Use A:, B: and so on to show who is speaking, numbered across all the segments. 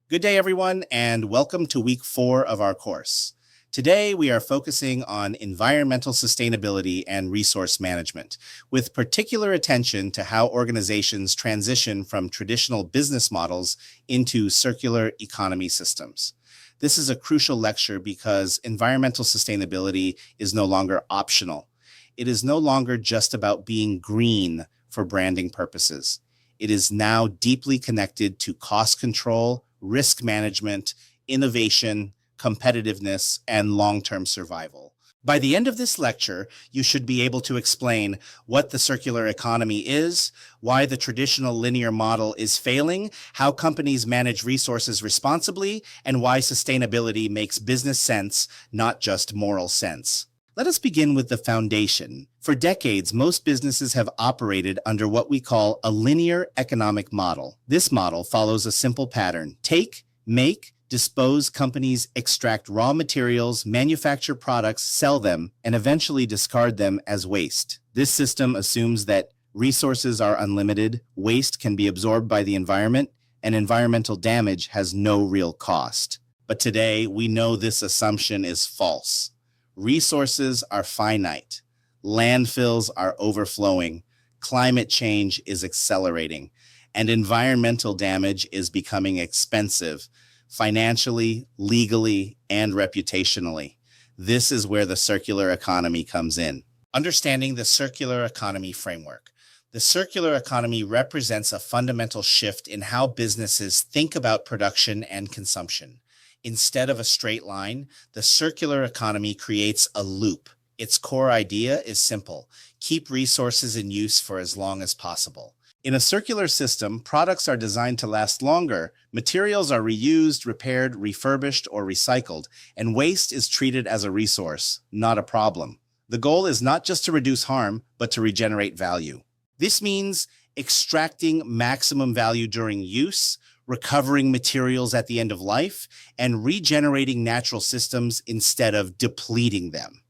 A: Good day, everyone, and welcome to week 4 of our course. Today, we are focusing on environmental sustainability and resource management, with particular attention to how organizations transition from traditional business models into circular economy systems. This is a crucial lecture because environmental sustainability is no longer optional. It is no longer just about being green for branding purposes. It is now deeply connected to cost control, risk management, innovation, competitiveness, and long-term survival. By the end of this lecture, you should be able to explain what the circular economy is, why the traditional linear model is failing, how companies manage resources responsibly, and why sustainability makes business sense, not just moral sense. Let us begin with the foundation. For decades, most businesses have operated under what we call a linear economic model. This model follows a simple pattern. Take, make, dispose. Companies extract raw materials, manufacture products, sell them, and eventually discard them as waste. This system assumes that resources are unlimited, waste can be absorbed by the environment, and environmental damage has no real cost. But today, we know this assumption is false. Resources are finite. Landfills are overflowing. Climate change is accelerating. And environmental damage is becoming expensive, financially, legally, and reputationally. This is where the circular economy comes in. Understanding the circular economy framework. The circular economy represents a fundamental shift in how businesses think about production and consumption. Instead of a straight line, the circular economy creates a loop. Its core idea is simple: keep resources in use for as long as possible. In a circular system, products are designed to last longer, materials are reused, repaired, refurbished, or recycled, and waste is treated as a resource, not a problem. The goal is not just to reduce harm, but to regenerate value. This means extracting maximum value during use, recovering materials at the end of life, and regenerating natural systems instead of depleting them.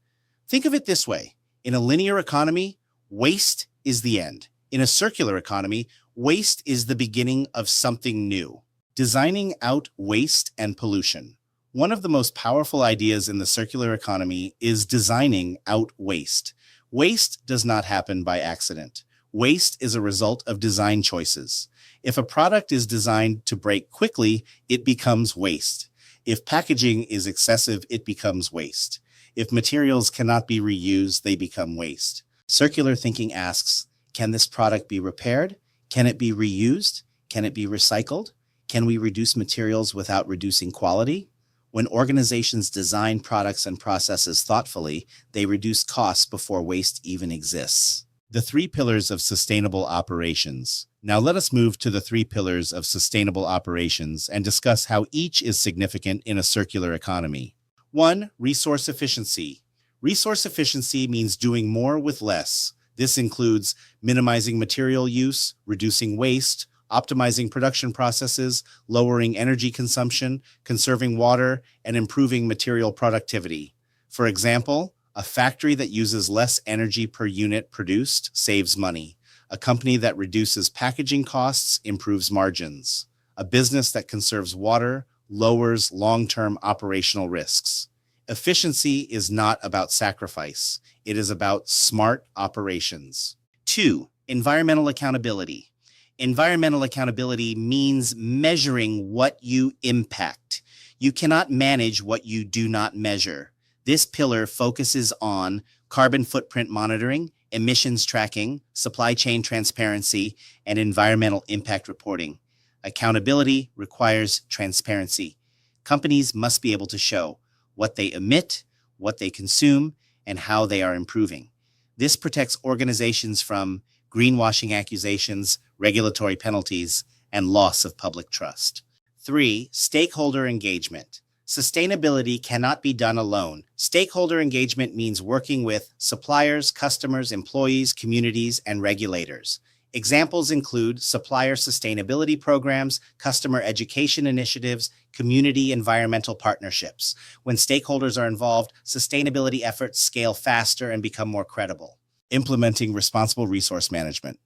A: Think of it this way. In a linear economy, waste is the end. In a circular economy, waste is the beginning of something new. Designing out waste and pollution. One of the most powerful ideas in the circular economy is designing out waste. Waste does not happen by accident. Waste is a result of design choices. If a product is designed to break quickly, it becomes waste. If packaging is excessive, it becomes waste. If materials cannot be reused, they become waste. Circular thinking asks, can this product be repaired? Can it be reused? Can it be recycled? Can we reduce materials without reducing quality? When organizations design products and processes thoughtfully, they reduce costs before waste even exists. The 3 pillars of sustainable operations. Now let us move to the 3 pillars of sustainable operations and discuss how each is significant in a circular economy. 1. Resource efficiency. Resource efficiency means doing more with less. This includes minimizing material use, reducing waste, optimizing production processes, lowering energy consumption, conserving water, and improving material productivity. For example, a factory that uses less energy per unit produced saves money. A company that reduces packaging costs improves margins. A business that conserves water lowers long-term operational risks. Efficiency is not about sacrifice. It is about smart operations. 2. Environmental accountability. Environmental accountability means measuring what you impact. You cannot manage what you do not measure. This pillar focuses on carbon footprint monitoring, emissions tracking, supply chain transparency, and environmental impact reporting. Accountability requires transparency. Companies must be able to show what they emit, what they consume, and how they are improving. This protects organizations from greenwashing accusations, regulatory penalties, and loss of public trust. 3. Stakeholder engagement. Sustainability cannot be done alone. Stakeholder engagement means working with suppliers, customers, employees, communities, and regulators. Examples include supplier sustainability programs, customer education initiatives, community environmental partnerships. When stakeholders are involved, sustainability efforts scale faster and become more credible. Implementing responsible resource management.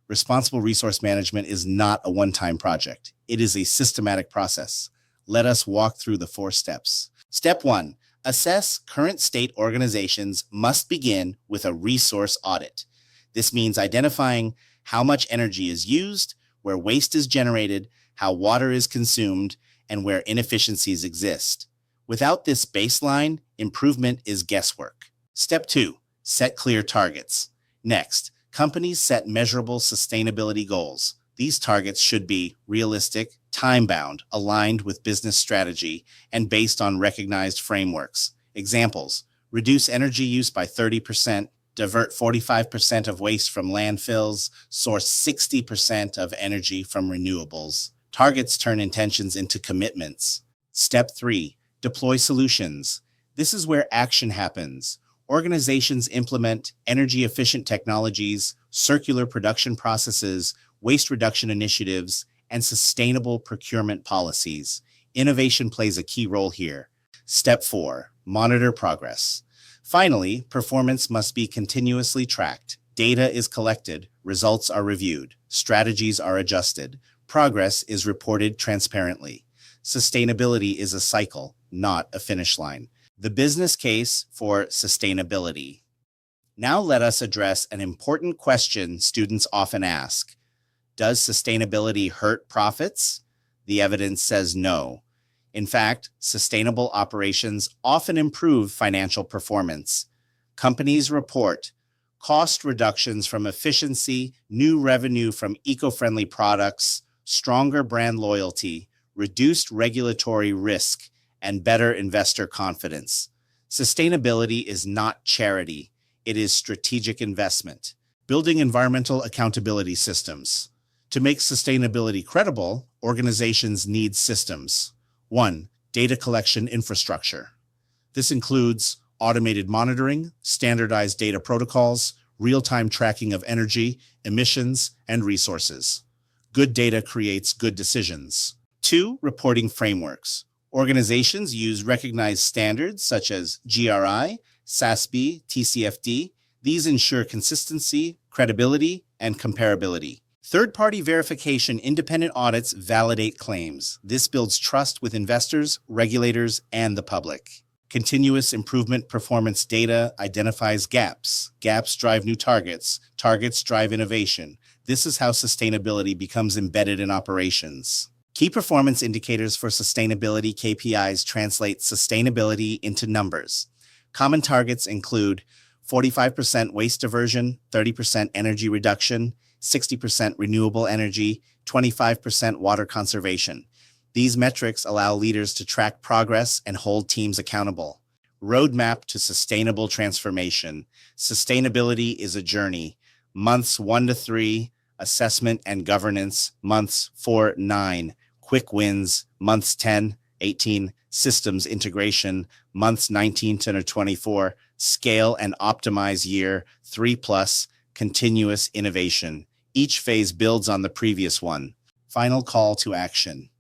A: Responsible resource management is not a one-time project. It is a systematic process. Let us walk through the 4 steps. Step 1. Assess current state organizations must begin with a resource audit. This means identifying how much energy is used, where waste is generated, how water is consumed, and where inefficiencies exist. Without this baseline, improvement is guesswork. Step 2. Set clear targets. Next, companies set measurable sustainability goals. These targets should be realistic, time-bound, aligned with business strategy, and based on recognized frameworks. Examples: reduce energy use by 30%, divert 45% of waste from landfills, source 60% of energy from renewables. Targets turn intentions into commitments. Step 3. Deploy solutions. This is where action happens. Organizations implement energy-efficient technologies, circular production processes, waste reduction initiatives, and sustainable procurement policies. Innovation plays a key role here. Step 4. Monitor progress. Finally, performance must be continuously tracked. Data is collected, results are reviewed, strategies are adjusted, progress is reported transparently. Sustainability is a cycle, not a finish line. The business case for sustainability. Now let us address an important question students often ask. Does sustainability hurt profits? The evidence says no. In fact, sustainable operations often improve financial performance. Companies report cost reductions from efficiency, new revenue from eco-friendly products, stronger brand loyalty, reduced regulatory risk, and better investor confidence. Sustainability is not charity. It is strategic investment. Building environmental accountability systems. To make sustainability credible, organizations need systems. 1. Data collection infrastructure. This includes automated monitoring, standardized data protocols, real-time tracking of energy, emissions, and resources. Good data creates good decisions. 2. Reporting frameworks. Organizations use recognized standards such as GRI, SASB, TCFD. These ensure consistency, credibility, and comparability. Third-party verification independent audits validate claims. This builds trust with investors, regulators, and the public. Continuous improvement performance data identifies gaps. Gaps drive new targets. Targets drive innovation. This is how sustainability becomes embedded in operations. Key performance indicators for sustainability KPIs translate sustainability into numbers. Common targets include 45% waste diversion, 30% energy reduction, 60% renewable energy, 25% water conservation. These metrics allow leaders to track progress and hold teams accountable. Roadmap to sustainable transformation. Sustainability is a journey. Months 1 to 3, assessment and governance. Months 4-9, quick wins. Months 10-18, systems integration. Months 19-24, scale and optimize. Year 3+, continuous innovation. Each phase builds on the previous one. Final call to action.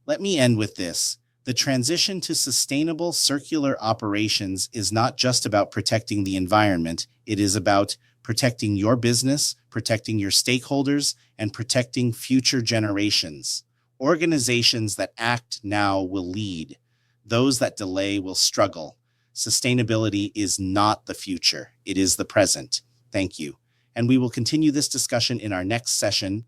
A: Let me end with this. The transition to sustainable circular operations is not just about protecting the environment. It is about protecting your business, protecting your stakeholders, and protecting future generations. Organizations that act now will lead. Those that delay will struggle. Sustainability is not the future. It is the present. Thank you. And we will continue this discussion in our next session.